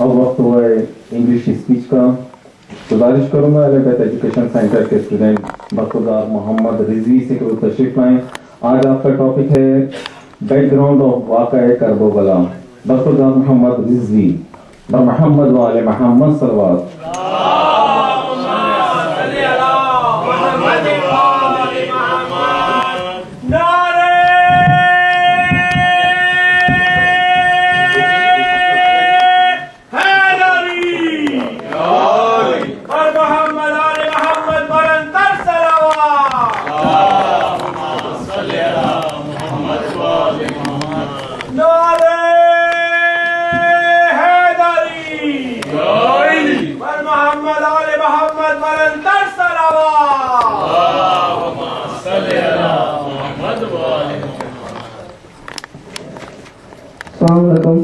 اب وقت ہوا ہے انگلش اسپیچ کا. گزارش کروں گا الرٹ ایجوکیشن سینٹر کے اسٹوڈنٹ برخوردار محمد رضوی سے کہ وہ تشریف لائیں. آج آپ کا ٹاپک ہے بیک گراؤنڈ آف واقعہ کرب و بلا. برخوردار محمد رضوی. محمد وآل محمد صلوات. السلام علیکم.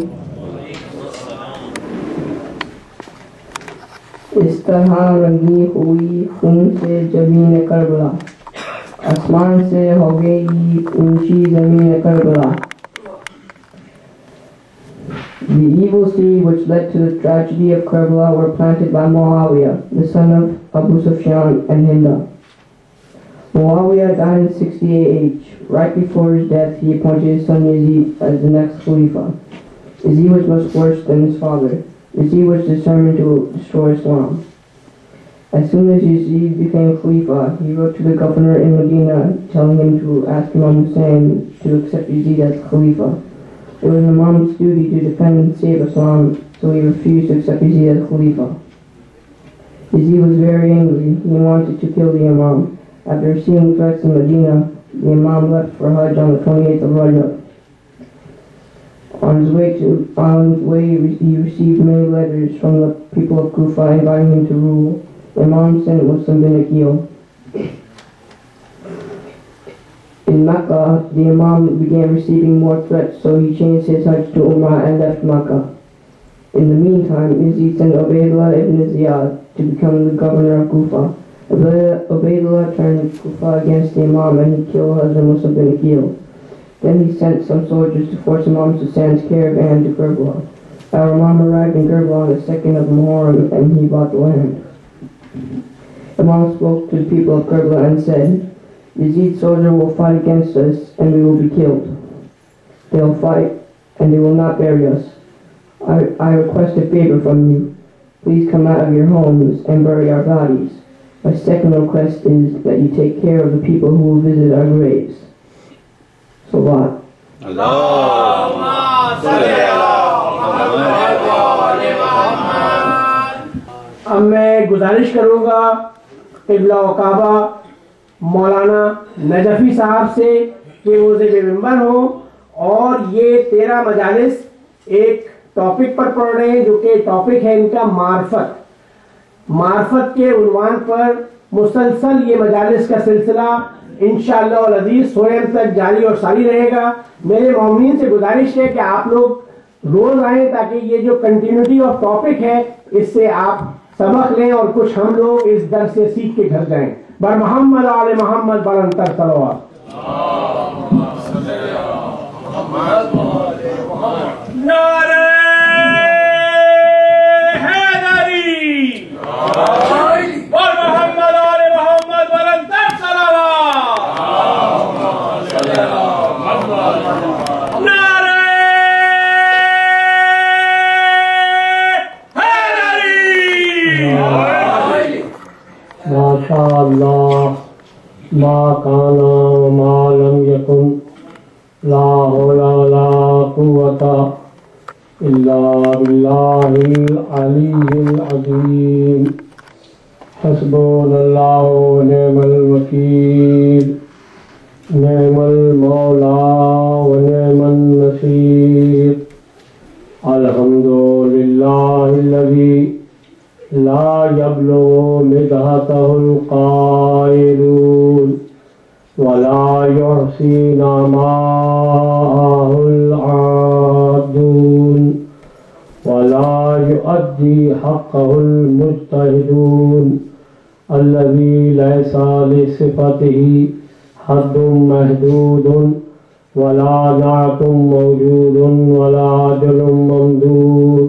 اس طرح رنگی ہوئی خون سے زمین کربلا, آسمان سے ہو گئی اونچی زمین Karbala. The evil seed which led to the tragedy of Karbala were planted by Muawiyah, the son of Abu Sufyan and Hinda. Muawiyah died in 68 age. Right before his death, he appointed his son Yazid as the next Khalifa. Yazid was much worse than his father. Yazid was determined to destroy Islam. As soon as Yazid became Khalifa, he wrote to the governor in Medina telling him to ask Imam Hussein to accept Yazid as Khalifa. It was Imam's duty to defend and save Islam, so he refused to accept Yazid as Khalifa. Yazid was very angry. He wanted to kill the Imam. After receiving threats in Medina, the Imam left for Hajj on the 28th of Rajab. On his way, he received many letters from the people of Kufa inviting him to rule. The Imam sent Muslim bin Aqil. In Makkah, the Imam began receiving more threats, so he changed his Hajj to Umrah and left Makkah. In the meantime, Yazid sent Ubaydullah ibn Ziyad to become the governor of Kufa. Ubaydullah turned Kufa against the Imam and he killed Hazrat Musa bin Aqil. Then he sent some soldiers to force Imam Hussein's caravan to Karbala. Our Imam arrived in Karbala on the 2nd of Muharram and he bought the land. Imam spoke to the people of Karbala and said, Yazid's soldier will fight against us and we will be killed. They will fight and they will not bury us. I request a favor from you. Please come out of your homes and bury our bodies. My second request is that you take care of the people who will visit our graves. Salat. اب میں گزارش کروں گا قبلہ و کعبہ مولانا نجفی صاحب سے کہ وہ ذکر ممبر ہوں اور یہ 13 مجالس ایک ٹاپک پر پڑھ رہے ہیں جو کہ ٹاپک ہے ان کا معرفت. معرفت کے عنوان پر مسلسل یہ مجالس کا سلسلہ انشاءاللہ العزیز سوئم تک جاری اور ساری رہے گا. میرے مومنین سے گزارش ہے کہ آپ لوگ روز آئیں تاکہ یہ جو کنٹینیوٹی آف ٹاپک ہے اس سے آپ سبق لیں اور کچھ ہم لوگ اس درس سے سیکھ کے گھر جائیں. بر محمد آل محمد بلندتر صلوات. نعرہ اللہ ما کان وما لم یکن لا حول ولا قوۃ الا باللہ العلی العظیم. حسبنا اللہ ونعم الوکیل نعم المولا ونعم النصیر. الحمد للہ الذی لا يبلغ مدحته القائلون ولا يحصي نعماءه العادون ولا يؤدي حقه المجتهدون الذي ليس لصفته حد محدود ولا نعت موجود ولا أجل ممدود.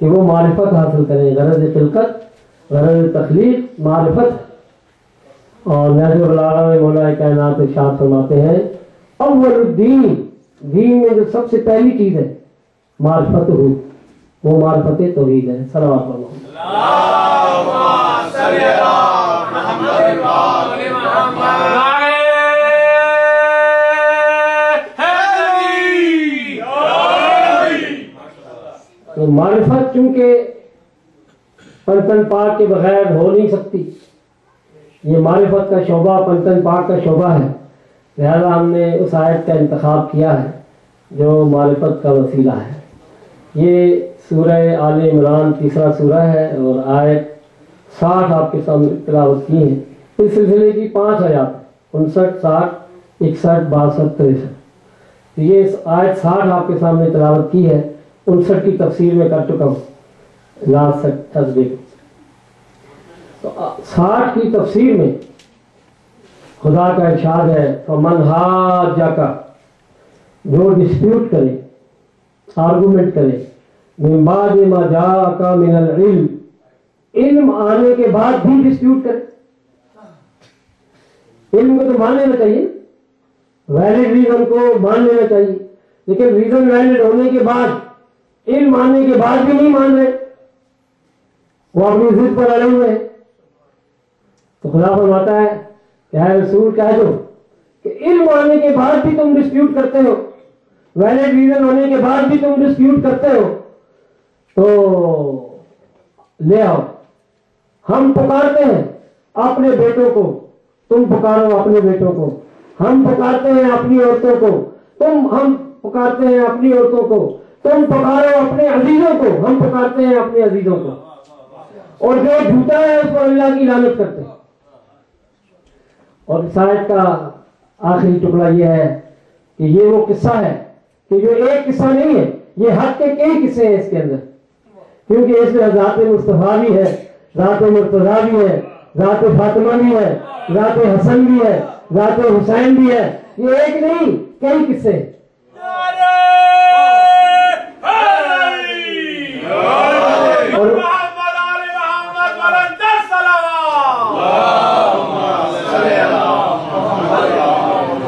کہ وہ معرفت حاصل کریں. غرض خلقت، غرض تخلیق معرفت. اور نہج البلاغہ میں مولا کائنات ارشاد فرماتے ہیں اول الدین، دین میں جو سب سے پہلی چیز ہے معرفت ہو، وہ معرفت توحید ہے. صلوات اللہ. تو معرفت چونکہ پنتن پاک کے بغیر ہو نہیں سکتی، یہ معرفت کا شعبہ پنتن پاک کا شعبہ ہے، لہذا ہم نے اس آیت کا انتخاب کیا ہے جو معرفت کا وسیلہ ہے. یہ سورہ آل عمران تیسرا سورہ ہے اور آیت 60 آپ کے سامنے تلاوت کی ہیں. اس سلسلے کی 5 آیات 59 60 61 62 63. تو یہ اس آیت 60 آپ کے سامنے تلاوت کی ہے. 59 کی تفسیر میں کر چکا ہوں لاسٹ تصدیق. تو 60 کی تفسیر میں خدا کا ارشاد ہے فمن حاجک، جو ڈسپیوٹ کرے، آرگومنٹ کرے، من بعد ما جاءک من العلم، علم آنے کے بعد بھی ڈسپیوٹ کرے. علم کو تو مان لینا چاہیے، ویلڈ ریزن کو مان لینا چاہیے، لیکن ریزن ویلڈ ہونے کے بعد، علم آنے کے بعد بھی نہیں مان رہے، وہ اپنی ضد پر اڑے ہوئے ہیں. تو خدا فرماتا ہے کہ اے رسول کہہ دو کہ علم آنے کے بعد بھی تم ڈسپیوٹ کرتے ہو، ویلڈ ریزن ہونے کے بعد بھی تم ڈسپیوٹ کرتے ہو، تو لے آؤ. ہم پکارتے ہیں اپنے بیٹوں کو، تم پکارو اپنے بیٹوں کو. ہم پکارتے ہیں اپنی عورتوں کو، ہم پکارتے ہیں اپنی عورتوں کو. تم پکارو اپنے عزیزوں کو، ہم پکارتے ہیں اپنے عزیزوں کو. اور جو جھوٹا ہے اس کو اللہ کی لعنت کرتے ہیں. اور اس آیت کا آخری ٹکڑا یہ ہے کہ یہ وہ قصہ ہے کہ جو ایک قصہ نہیں ہے، یہ حق کے کئی قصے ہیں اس کے اندر، کیونکہ اس میں ذات مصطفیٰ بھی ہے، ذات مرتضیٰ بھی ہے، ذات فاطمہ بھی ہے، ذات حسن بھی ہے، ذات حسین بھی ہے. یہ ایک نہیں کئی قصے ہیں.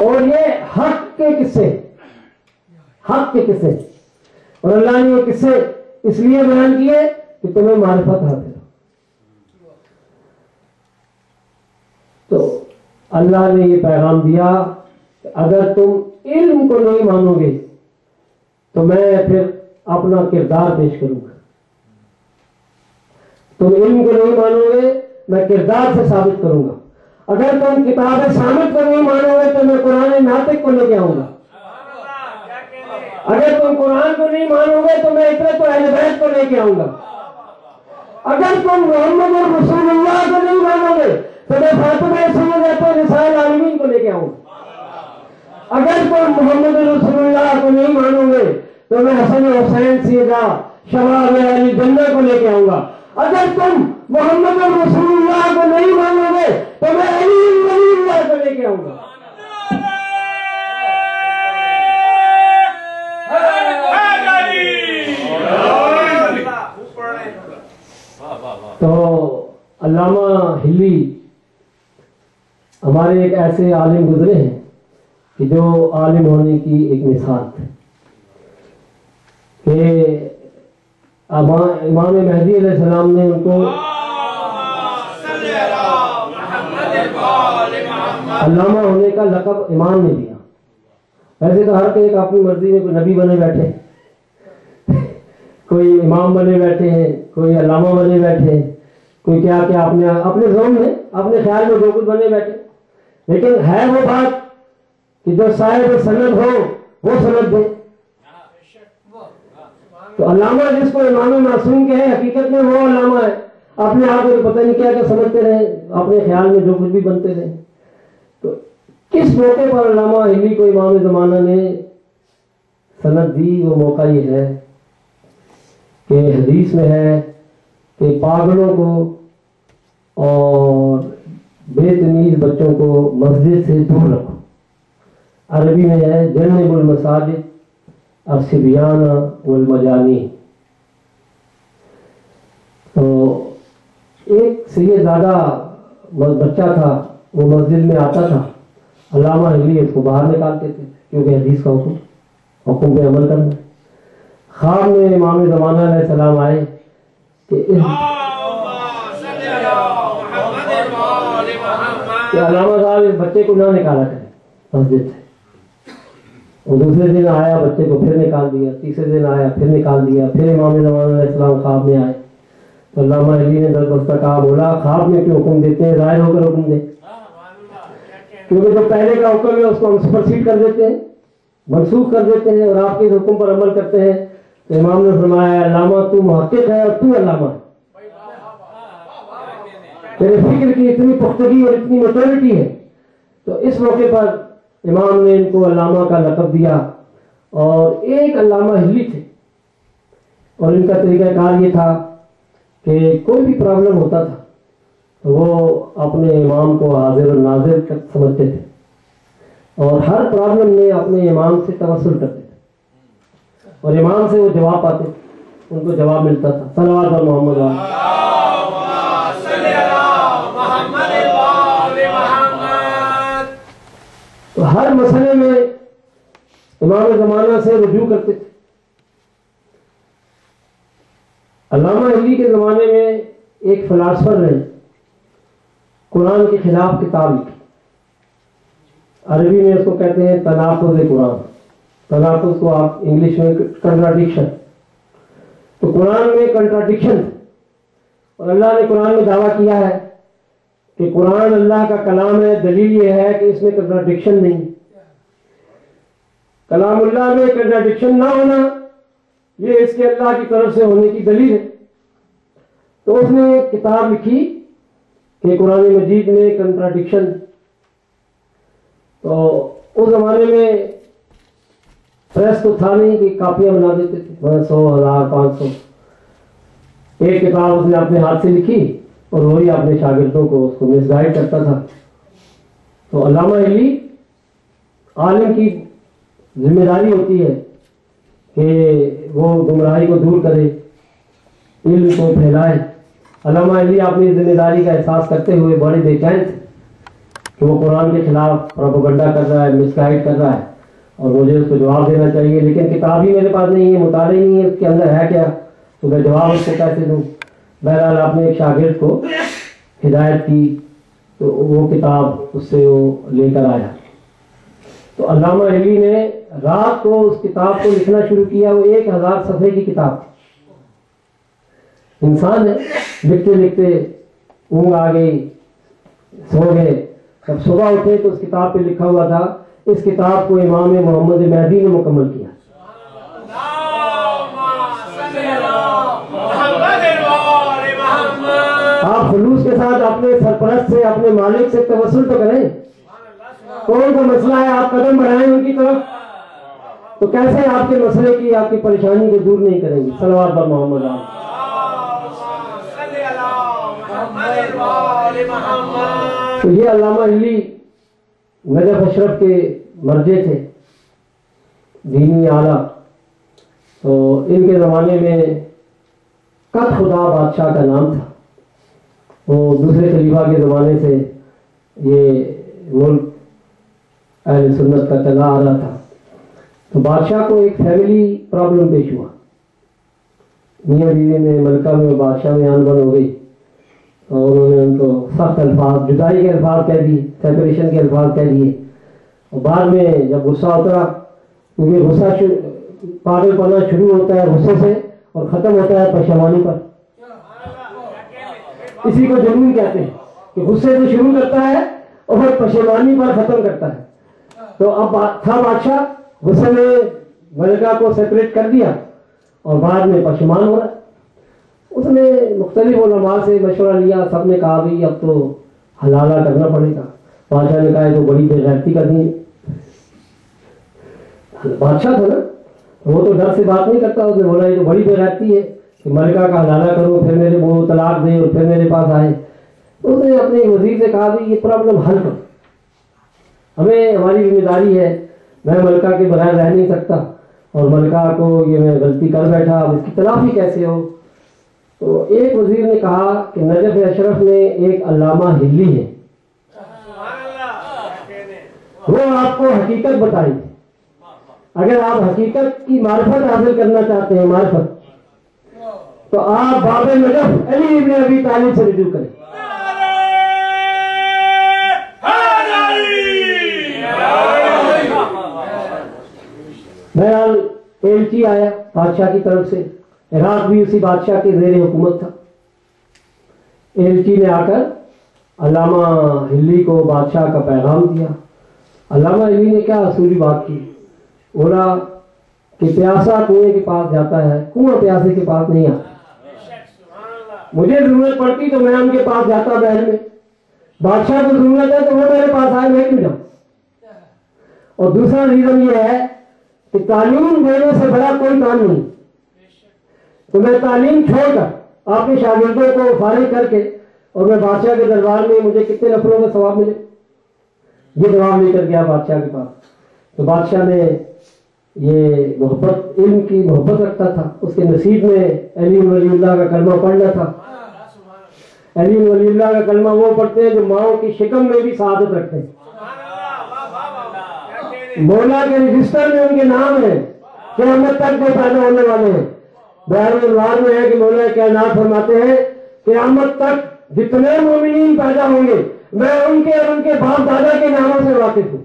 اور یہ حق کے قصے، حق کے قصے. اور اللہ نے یہ قصے اس لیے بیان کیے کہ تمہیں معرفت حاصل ہو. تو اللہ نے یہ پیغام دیا کہ اگر تم علم کو نہیں مانو گے تو میں پھر اپنا کردار پیش کروں گا. تم علم کو نہیں مانو گے میں کردار سے ثابت کروں گا. اگر تم کتاب ثابت کو نہیں مانو گے تو میں قرآن ناطق کو لے کے آؤں گا. اگر تم قرآن کو نہیں مانو گے تو میں عطرت و اہل بیت کو لے کے آؤں گا. اگر تم محمد رسول اللہ کو نہیں مانو گے تو میں فاطمہ سید نساء العالمین کو لے کے آؤں گا. اگر تم محمد رسول اللہ کو نہیں مانو گے تو میں حسن حسین سیدہ شباب اہل جنہ کو لے کے آؤں گا. اگر تم محمد رسول اللہ کو نہیں مانو گے تو میں علی ولی اللہ کو لے کے آؤں گا. تو علامہ ہلی ہمارے ایک ایسے عالم گزرے ہیں کہ جو عالم ہونے کی ایک مثال تھی کہ امام مہدی علیہ السلام نے ان کو علامہ ہونے کا لقب امام نے دیا. ویسے تو ہر ایک اپنی مرضی میں کوئی نبی بنے بیٹھے، کوئی امام بنے بیٹھے ہیں، کوئی علامہ بنے بیٹھے ہیں، کوئی کیا کیا اپنے ذہن میں اپنے خیال میں جو کچھ بنے بیٹھے. لیکن ہے وہ بات کہ جو صاحب سند ہو وہ سند دے. تو علامہ جس کو امام معصوم کے ہیں حقیقت میں وہ علامہ ہے. اپنے آپ کو پتہ نہیں کیا کیا سمجھتے رہے، اپنے خیال میں جو کچھ بھی بنتے رہے. تو کس موقع پر علامہ ہلی کو امام زمانہ نے سند دی؟ وہ موقع یہ ہے کہ حدیث میں ہے کہ پاگلوں کو اور بے تمیز بچوں کو مسجد سے دور رکھو. عربی میں ہے جنب المساجد الصبیان والمجانین. تو ایک سید زادہ بچہ تھا، وہ مسجد میں آتا تھا، علامہ ہلی اس کو باہر نکالتے تھے کیونکہ حدیث کا حکم پہ عمل کرنا ہے۔ خواب میں امام زمانہ علیہ السلام آئے کہ علامہ صاحب اس بچے کو نہ نکالا کرے مسجد سے۔ اور دوسرے دن آیا، بچے کو پھر نکال دیا، تیسرے دن آیا پھر نکال دیا، پھر امام زمانہ علیہ السلام خواب میں آئے تو علامہ علی نے دستہ کہا، بولا خواب میں کیوں حکم دیتے ہیں، ظاہر ہو کر حکم دیں، کیونکہ جو پہلے کا حکم ہے اس کو ہم سپرسیڈ کر دیتے ہیں، منسوخ کر دیتے ہیں اور آپ کے حکم پر عمل کرتے ہیں۔ تو امام نے فرمایا، علامہ تو محقق ہے اور تو علامہ ہے، تیرے فکر کی اتنی پختگی اور اتنی میچورٹی ہے۔ تو اس موقع پر امام نے ان کو علامہ کا لقب دیا، اور ایک علامہ ہلی تھے، اور ان کا طریقہ کار یہ تھا کہ کوئی بھی پرابلم ہوتا تھا تو وہ اپنے امام کو حاضر اور ناظر سمجھتے تھے، اور ہر پرابلم میں اپنے امام سے توسل کرتے تھے، اور امام سے وہ جواب پاتے تھے، ان کو جواب ملتا تھا۔ صلوات علی محمد۔ تو ہر مسئلے میں امام زمانہ سے رجوع کرتے تھے۔ علامہ علی کے زمانے میں ایک فلاسفر نے قرآن کے خلاف کتاب لکھی، عربی میں اس کو کہتے ہیں تناقض قرآن، تناقض کو آپ انگلش میں کنٹراڈکشن۔ تو قرآن میں کنٹراڈکشن، اور اللہ نے قرآن میں دعویٰ کیا ہے کہ قرآن اللہ کا کلام ہے، دلیل یہ ہے کہ اس میں کنٹراڈکشن نہیں۔ کلام اللہ میں کنٹراڈکشن نہ ہونا یہ اس کے اللہ کی طرف سے ہونے کی دلیل ہے۔ تو اس نے ایک کتاب لکھی کہ قرآن مجید میں کنٹراڈکشن۔ تو اس زمانے میں پریس تو تھا نہیں کہ کاپیاں بنا دیتے تھے، 100، 1000، 500۔ ایک کتاب اس نے اپنے ہاتھ سے لکھی اور وہی اپنے شاگردوں کو اس کو مس گائیڈ کرتا تھا۔ تو علامہ علی عالم کی ذمہ داری ہوتی ہے کہ وہ گمراہی کو دور کرے، علم کو پھیلائے۔ علامہ علی اپنی ذمہ داری کا احساس کرتے ہوئے بڑے بے چین تھے کہ وہ قرآن کے خلاف پروپیگنڈا کر رہا ہے، مس گائیڈ کر رہا ہے، اور مجھے اس کو جواب دینا چاہیے، لیکن کتاب ہی میرے پاس نہیں ہے، مطالعہ ہی نہیں ہے، اس کے اندر ہے کیا، تو میں جواب اس کو کیسے دوں۔ بہرحال آپ نے ایک شاگرد کو ہدایت کی تو وہ کتاب اس سے وہ لے کر آیا۔ تو علامہ علی نے رات کو اس کتاب کو لکھنا شروع کیا، وہ 1000 صفحے کی کتاب تھی۔ انسان ہے، لکھتے لکھتے اونگ آ گئی، سو گئے، جب صبح اٹھے تو اس کتاب پہ لکھا ہوا تھا، اس کتاب کو امام محمد مہدی نے مکمل کیا۔ آپ خلوص کے ساتھ اپنے سرپرست سے، اپنے مالک سے توسل تو کریں، کون سا مسئلہ ہے آپ قدم بڑھائیں ان کی طرف، تو کیسے آپ کے مسئلے کی، آپ کی پریشانی کو دور نہیں کریں گے۔ صلوات بر محمد۔ تو یہ علامہ علی نجف اشرف کے مرجع تھے، دینی آلہ۔ تو ان کے زمانے میں کت خدا بادشاہ کا نام تھا، وہ دوسرے خلیفہ کے زمانے سے یہ ملک اہل سنت کا چلا آ رہا تھا۔ تو بادشاہ کو ایک فیملی پرابلم پیش ہوا، میاں بیوی میں، ملکہ میں، بادشاہ میں آن بن ہو گئی، اور انہوں نے ان کو سخت الفاظ، جدائی کے الفاظ کہہ دیے، سیپریشن کے الفاظ کہہ دیے، اور بعد میں جب غصہ اترا، کیونکہ غصہ پاگل پنا شروع ہوتا ہے غصے سے اور ختم ہوتا ہے پشیمانی پر، اسی کو جنون کہتے ہیں کہ غصے سے شروع کرتا ہے اور پشیمانی پر ختم کرتا ہے۔ تو اب تھا بادشاہ غصے میں ملکہ کو سیپریٹ کر دیا اور بعد میں پشیمان ہو رہا ہے۔ اس نے مختلف علماء سے مشورہ لیا، سب نے کہا بھی اب تو حلالہ کرنا پڑے گا۔ بادشاہ نے کہا تو بڑی بے غیرتی کرنی ہے، بادشاہ تھا نا، وہ تو ڈر سے بات نہیں کرتا، اس نے بولا یہ تو بڑی بے غیرتی ہے کہ ملکہ کا حلالہ کرو پھر میرے وہ طلاق دے اور پھر میرے پاس آئے۔ اس نے اپنے وزیر سے کہا بھی یہ پرابلم حل کرو، ہمیں ہماری ذمہ داری ہے، میں ملکہ کے بغیر رہ نہیں سکتا، اور ملکہ کو یہ میں غلطی کر بیٹھا، اب اس کی تلافی کیسے ہو۔ تو ایک وزیر نے کہا کہ نجف اشرف میں ایک علامہ ہلی ہے، وہ آپ کو حقیقت بتائیں گے۔ اگر آپ حقیقت کی معرفت حاصل کرنا چاہتے ہیں، معرفت، تو آپ باب نجف علی ابن ابی طالب سے رجوع کریں۔ بہرحال ایلچی آیا بادشاہ کی طرف سے، عراق بھی اسی بادشاہ کے زیر حکومت تھا۔ ایلچی نے آ کر علامہ ہلی کو بادشاہ کا پیغام دیا۔ علامہ ہلی نے کیا اصولی بات کی، بولا کہ پیاسا کنویں کے پاس جاتا ہے، کنواں پیاسے کے پاس نہیں آتا۔ مجھے ضرورت پڑتی تو میں ان کے پاس جاتا بہن میں، بادشاہ کو ضرورت ہے تو وہ میرے پاس آئے، میں کیوں جاؤں؟ اور دوسرا ریزن یہ ہے کہ تعلیم دینے سے بڑا کوئی کام نہیں، تو میں تعلیم چھوڑ کر اپنے شاگردوں کو فارغ کر کے اور میں بادشاہ کے دربار میں مجھے کتنے نفروں کا ثواب ملے، یہ جواب لے کر گیا بادشاہ کے پاس۔ تو بادشاہ نے یہ محبت، علم کی محبت رکھتا تھا، اس کے نصیب میں علی ولی اللہ کا کلمہ پڑھنا تھا۔ علی ولی اللہ کا کلمہ وہ پڑھتے ہیں جو ماؤں کی شکم میں بھی سعادت رکھتے ہیں۔ مولا کے رجسٹر میں ان کے نام ہیں، قیامت تک وہ پیدا ہونے والے ہیں۔ بیان الوار میں ہے کہ مولا کائنات فرماتے ہیں قیامت تک جتنے مومنین پیدا ہوں گے میں ان کے اور ان کے باپ دادا کے ناموں سے واقف ہوں۔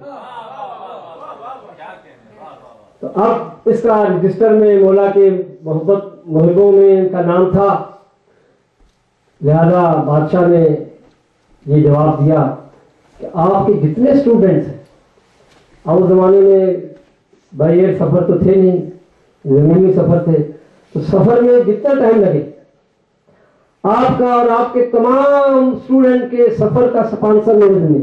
تو اب اس کا رجسٹر میں مولا کے محبوں میں ان کا نام تھا، لہذا بادشاہ نے یہ جواب دیا کہ آپ کے جتنے اسٹوڈنٹس ہیں، اب اس زمانے میں بائی ایئر سفر تو تھے نہیں، زمینی سفر تھے، تو سفر میں جتنا ٹائم لگے آپ کا اور آپ کے تمام اسٹوڈنٹ کے سفر کا سپانسر میرے ذمہ،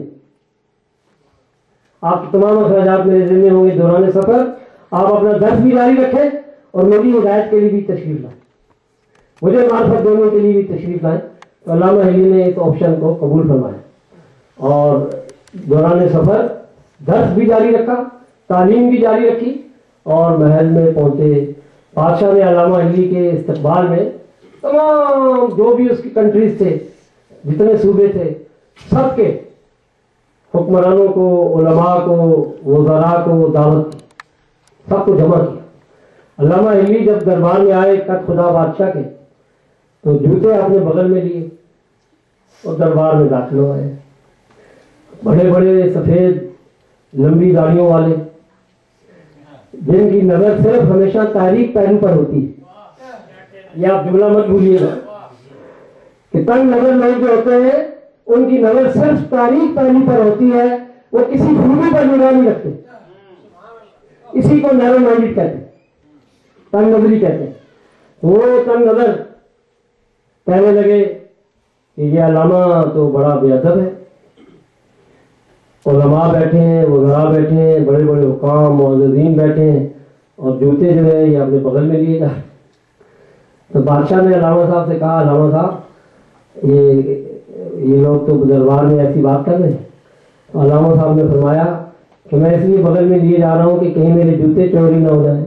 آپ کے تمام اخراجات میرے ذمہ ہوں گے دوران سفر۔ آپ اپنا درس بھی جاری رکھیں اور میری ہدایت کے لیے بھی تشریف لائیں، مجھے معرفت دینے کے لیے بھی تشریف لائیں۔ تو علامہ ہلی نے اس آپشن کو قبول فرمایا اور دوران سفر درس بھی جاری رکھا، تعلیم بھی جاری رکھی اور محل میں پہنچے۔ بادشاہ نے علامہ ہلی کے استقبال میں تمام جو بھی اس کی کنٹریز تھے، جتنے صوبے تھے، سب کے حکمرانوں کو، علماء کو، وزراء کو دعوت کی، سب کو جمع کیا۔ علامہ ہلی جب دربار میں آئے کت خدا بادشاہ کے، تو جوتے اپنے بغل میں لیے اور دربار میں داخل ہو آئے، بڑے بڑے سفید لمبی داڑھیوں والے، جن کی نظر صرف ہمیشہ تاریخ پہلو پر ہوتی ہے۔ یہ آپ جملہ مت بھولیے گا کہ تنگ نظر لوگ جو ہوتے ہیں ان کی نظر صرف تاریخ پہلو پر ہوتی ہے، وہ کسی خوبی پر نگاہ نہیں رکھتے، اسی کو نیرو مائنڈڈ کہتے ہیں، تنگ نظری کہتے ہیں۔ وہ تنگ نظر کہنے لگے کہ یہ علامہ تو بڑا بے ادب ہے، علماء بیٹھے ہیں، وزراء بیٹھے ہیں، بڑے بڑے حکام معززین بیٹھے ہیں اور جوتے جو ہے یہ اپنے بغل میں لیے جا۔ تو بادشاہ نے علامہ صاحب سے کہا، علامہ صاحب یہ لوگ تو دربار میں ایسی بات کر رہے ہیں۔ تو علامہ صاحب نے فرمایا کہ میں اس لیے بغل میں لیے جا رہا ہوں کہ کہیں میرے جوتے چوری نہ ہو جائیں۔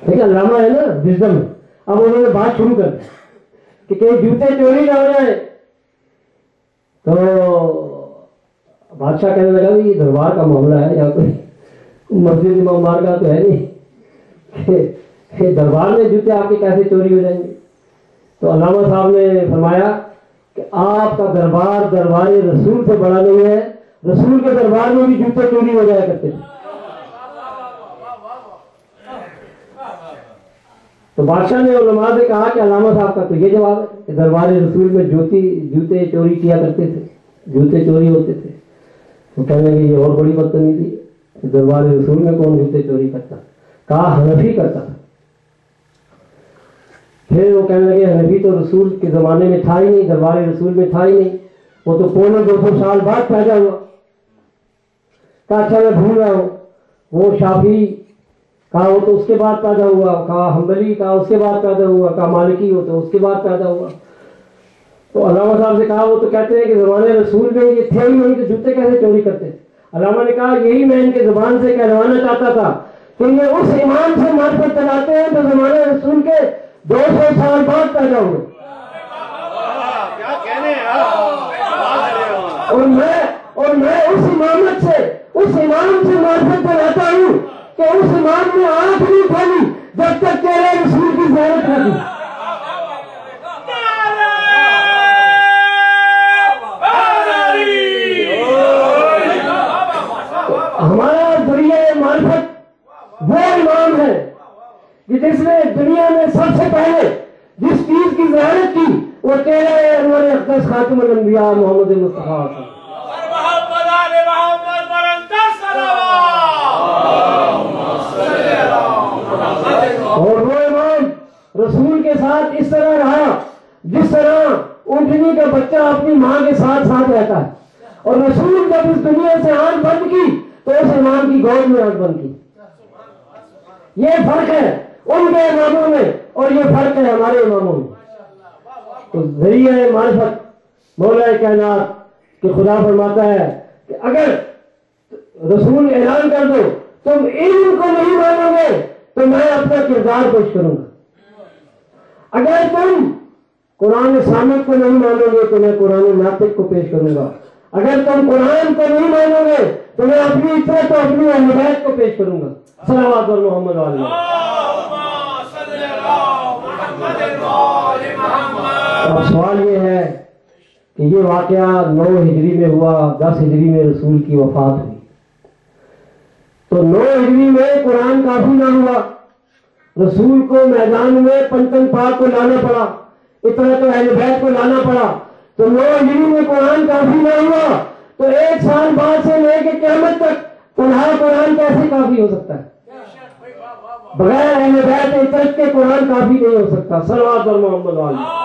ٹھیک ہے، علامہ ہے نا وزڈم، اب انہوں نے بات شروع کر دی کہ کہیں جوتے چوری نہ ہو جائیں۔ تو بادشاہ کہنے لگا کہ یہ دربار کا معاملہ ہے، یا کوئی مسجد امام بارگاہ تو ہے نہیں کہ دربار میں جوتے آپ کے کیسے چوری ہو جائیں گے۔ تو علامہ صاحب نے فرمایا کہ آپ کا دربار دربار رسول سے بڑا نہیں ہے، رسول کے دربار میں بھی جوتے چوری ہو جایا کرتے تھے۔ تو بادشاہ نے علماء سے کہا کہ علامہ صاحب کا تو یہ جواب ہے کہ دربار رسول میں جوتے چوری کیا کرتے تھے، جوتے چوری ہوتے تھے۔ وہ کہنے لگے یہ اور بڑی بدتمیزی ہے کہ دربار رسول میں کون جوتے چوری کرتا؟ کہا حنفی کرتا تھا۔ پھر وہ کہنے لگے حنفی تو رسول کے زمانے میں تھا ہی نہیں، دربار رسول میں تھا ہی نہیں، وہ تو 250 سال بعد پیدا ہوا۔ کہا اچھا میں بھول رہا ہوں، وہ شافعی، کہا وہ تو اس کے بعد پیدا ہوا، کہا حنبلی، کہا اس کے بعد پیدا ہوا، کہا مالکی وہ تو اس کے بعد پیدا ہوا۔ تو علامہ صاحب سے کہا وہ تو کہتے ہیں کہ زمانے رسول میں یہ تھے ہی نہیں تو جوتے کیسے چوری کرتے؟ علامہ نے کہا یہی میں ان کے زبان سے کہلوانا چاہتا تھا کہ یہ اس ایمان سے معرفت چلاتے ہیں جو زمانے رسول کے 200 سال بعد پیدا ہوئے، اور میں اس امامت سے، اس امام سے معرفت دلاتا ہوں کہ اس امام نے آنکھ نہیں کھولی جب تک تیرے رسول کی زیارت نہ کی۔ ہمارا ذریعہ معرفت وہ امام ہے کہ جس نے دنیا میں سب سے پہلے جس چیز کی زیارت کی وہ تیرے انور اقدس خاتم الانبیاء محمد مصطفیٰ صلی اور وہ امام رسول کے ساتھ اس طرح رہا جس طرح اونٹنی کا بچہ اپنی ماں کے ساتھ ساتھ رہتا ہے، اور رسول جب اس دنیا سے آنکھ بند کی تو اس امام کی گود میں آنکھ بند کی۔ یہ فرق ہے ان کے اماموں میں اور یہ فرق ہے ہمارے اماموں میں۔ تو ذریعہ معرفت مولا کائنات کہ خدا فرماتا ہے کہ اگر رسول اعلان کر دو تم علم کو نہیں مانو گے تو میں اپنا کردار پیش کروں گا، اگر تم قرآن صامت کو نہیں مانو گے تو میں قرآن ناطق کو پیش کروں گا، اگر تم قرآن کو نہیں مانو گے تو میں اپنی عزت اور اپنی اہل بیت کو پیش کروں گا۔ صلوات بر محمد علیہ۔ اب سوال یہ ہے کہ یہ واقعہ 9 ہجری میں ہوا، 10 ہجری میں رسول کی وفات ہوئی، تو 9 ہجری میں قرآن کافی نہ ہوا، رسول کو میدان میں پنتن پاک کو لانا پڑا، اتنا تو اہل بیت کو لانا پڑا، تو 9 ہجری میں قرآن کافی نہ ہوا تو 1 سال بعد سے لے کے قیامت تک تنہا قرآن کیسے کافی ہو سکتا ہے؟ بغیر اہل بیت عترت کے قرآن کافی نہیں ہو سکتا۔ صلوات بر محمد علیہ۔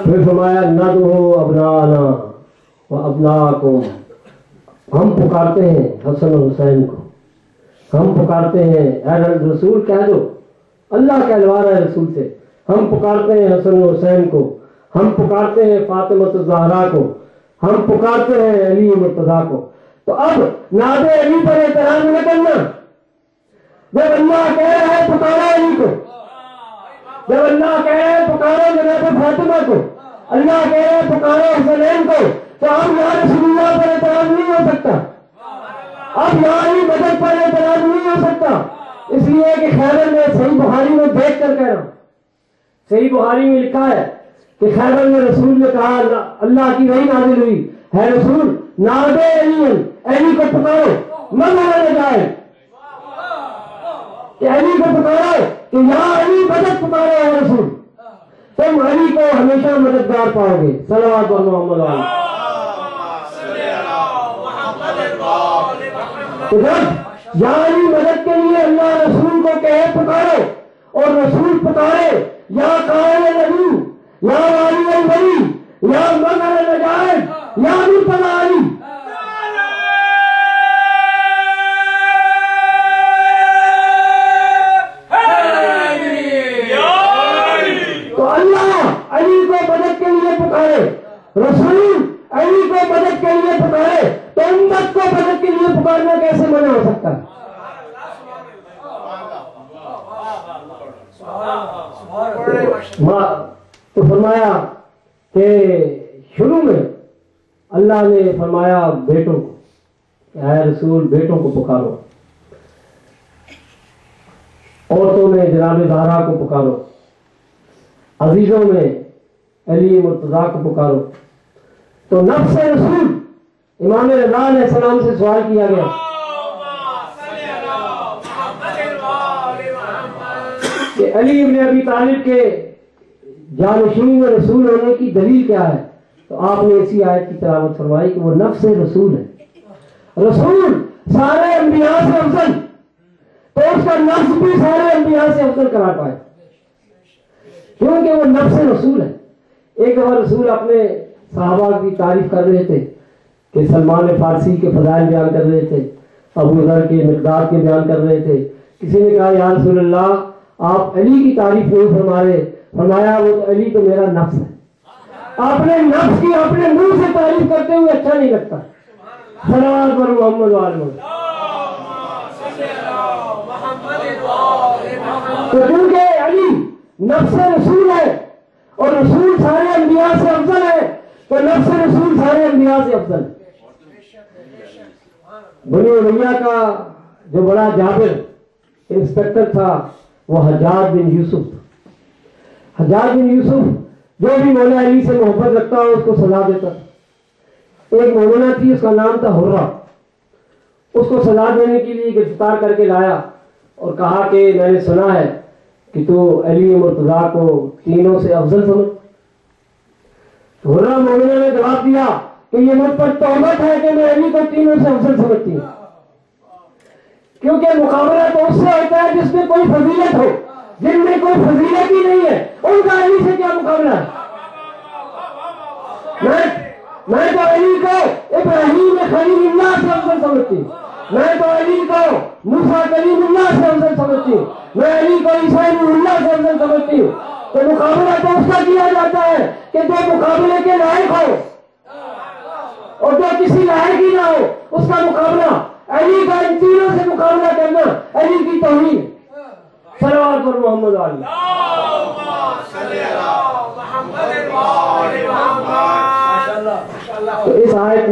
پھر فرمایا ندعو ابناءنا و ابناءکم، ہم پکارتے ہیں حسن و حسین کو، ہم پکارتے ہیں اے رسول کہہ دو، اللہ کہلوا رہا ہے رسول سے، ہم پکارتے ہیں حسن و حسین کو، ہم پکارتے ہیں فاطمہ الزہرا کو، ہم پکارتے ہیں علی مرتضیٰ کو۔ تو اب ناد علی پر احترام نہ کرنا، جب اللہ کہہ رہا ہے پکارو علی کو، جب اللہ کہہ رہا ہے پکارو جناب فاطمہ کو، اللہ کہہ رہا ہے پکارو حسنین کو، تو اب یا رسول اللہ پر احترام نہیں ہو سکتا، اب یا علی مدد پر احترام نہیں ہو سکتا، اس لیے کہ خیبر میں صحیح بخاری میں دیکھ کر کہہ رہا ہوں، صحیح بخاری میں لکھا ہے کہ خیبر میں رسول نے کہا، اللہ کی وحی نازل ہوئی، ہے رسول نادے علی کو پکارو مگر نہ جائے، کہ علی کو پکارو کہ یا علی مدد پکارو ہے رسول، تم علی کو ہمیشہ مددگار پاؤ گے۔ صلوات بر محمد علیہ۔ تو جب یا علی مدد کے لیے اللہ رسول کو کہے پکارو اور رسول پکارے یا قائل علی یا والی الولی یا مگر نجائب یا مرتضی علی، تو اللہ علی کو مدد کے لیے پکارے، رسول علی کو مدد کے لیے پکارے، تو امت کو مدد کے لیے پکارنا کیسے منع ہو سکتا ہے؟ تو فرمایا کہ شروع میں اللہ نے فرمایا بیٹوں کو کہ اے رسول بیٹوں کو پکارو، عورتوں میں جناب زہرا کو پکارو، عزیزوں میں علی مرتضیٰ کو پکارو۔ تو نفس رسول امام رضا علیہ السلام سے سوال کیا گیا کہ علی ابن ابی طالب کے جانشین رسول ہونے کی دلیل کیا ہے؟ تو آپ نے اسی آیت کی تلاوت فرمائی کہ وہ نفس رسول ہے، رسول سارے انبیاء سے افضل، تو اس کا نفس بھی سارے انبیاء سے افضل قرار پائے کیونکہ وہ نفس رسول ہے۔ ایک دفعہ رسول اپنے صحابہ کی تعریف کر رہے تھے کہ سلمان فارسی کے فضائل بیان کر رہے تھے، ابو ذر کے مقداد کے بیان کر رہے تھے، کسی نے کہا یا رسول اللہ آپ علی کی تعریف نہیں فرما رہے، فرمایا وہ تو علی تو میرا نفس ہے، اپنے نفس کی اپنے منہ سے تعریف کرتے ہوئے اچھا نہیں لگتا۔ صلوات پر محمد و آل محمد۔ تو کیونکہ علی نفس رسول ہے اور رسول سارے انبیاء سے افضل ہے، تو نفس رسول سارے انبیاء سے افضل ہے۔ بنی امیہ کا جو بڑا جابر انسپیکٹر تھا وہ حجاج بن یوسف، حجاج بن یوسف جو بھی مولا علی سے محبت رکھتا ہو اس کو سزا دیتا تھا۔ ایک مومنہ تھی، اس کا نام تھا حرہ، اس کو سزا دینے کے لیے گرفتار کر کے لایا اور کہا کہ میں نے سنا ہے کہ تو علی مرتضیٰ کو تینوں سے افضل سمجھ۔ حرہ مومنہ نے جواب دیا کہ یہ مجھ پر تہمت ہے کہ میں علی کو تینوں سے افضل سمجھتی ہوں، کیونکہ مقابلہ تو اس سے ہوتا ہے جس میں کوئی فضیلت ہو، جن میں کوئی فضیلت ہی نہیں ہے ان کا علی سے کیا مقابلہ ہے؟ میں تو علی کو ابراہیم خلیل اللہ سے افضل سمجھتی ہوں، میں تو علی کو موسیٰ کلیم اللہ سے افضل سمجھتی ہوں، میں علی کو عیسیٰ ابن اللہ سے افضل سمجھتی ہوں۔ تو مقابلہ تو اس کا کیا جاتا ہے کہ جو مقابلے کے لائق ہو اور جو کسی لائق ہی نہ ہو اس کا مقابلہ۔ علی کا ان تینوں سے مقابلہ کرنا علی کی توہین۔ صلوات پر محمد علی۔ تو اس آیت